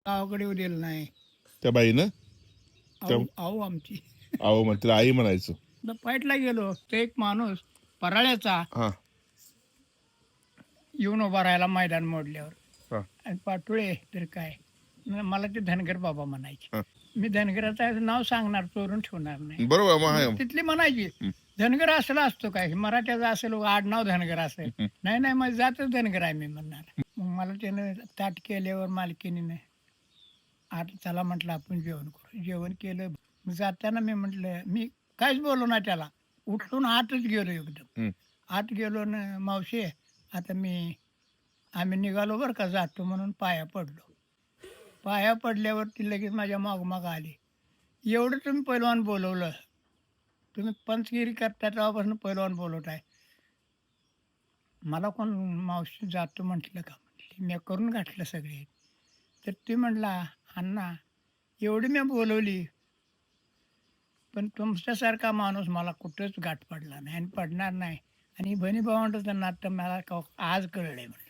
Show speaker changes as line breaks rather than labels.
गावाकडे येऊ दिलं नाही.
त्या बाईनं
आऊ आऊ आमची.
अहो मग तिला आई म्हणायचं.
तर फाईटला गेलो तर एक माणूस पराळ्याचा
हा
येऊन उभा राहायला मैदान मोडल्यावर.
हा
आणि पाटोळे तर काय मला ते धनगर बाबा म्हणायचे.
हा.
मी धनगराचं नाव सांगणार, चोरून ठेवणार नाही.
बरोबर मग आहे.
तिथली म्हणायची धनगर असला असतो काय, मराठ्याचा असेल आडनाव धनगर असेल. नाही नाही मग जातच धनगर आहे मी म्हणणार. मग मला त्यानं ताट केल्यावर मालकीनीने आता चला म्हटलं आपण जेवण करू. जेवण केलं. मग जाताना मी म्हटलं, मी काहीच बोललो ना त्याला, उठून आतच गेलो एकदम.
हम्म.
आत गेलो ना, मावशी आता आम्ही निघालो बरं का, जातो म्हणून पाया पडलो. पाया पडल्यावर ती लगेच माझ्या मागोमाग आली. एवढं तुम्ही पैलवान बोलवलं, तुम्ही पंचगिरी करता तेव्हापासून पैलवान बोलवत आहे. मला कोण मावशी जातो म्हटलं का म्हटली, मी करून घातलं सगळे. तर ती म्हटला, अण्णा एवढी मी बोलवली, पण तुमच्यासारखा माणूस मला कुठंच गाठ पडला नाही आणि पडणार नाही. आणि बहिणी भावंडाचं नातं मला आज कळलंय म्हटलं.